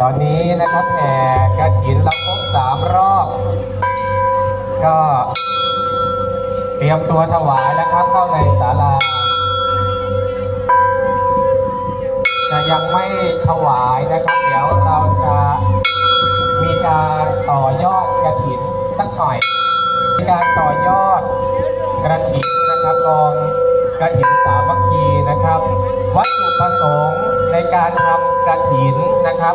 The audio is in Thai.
ตอนนี้นะครับแห่กฐินเราครบ3 รอบก็เตรียมตัวถวายแล้วครับเข้าในศาลาจะยังไม่ถวายนะครับเดี๋ยวเราจะมีการต่อยอดกฐินสักหน่อยมีการต่อยอดกฐินนะครับกองกฐินสามัคคีนะครับวัตถุประสงค์ในการทำกฐินนะครับ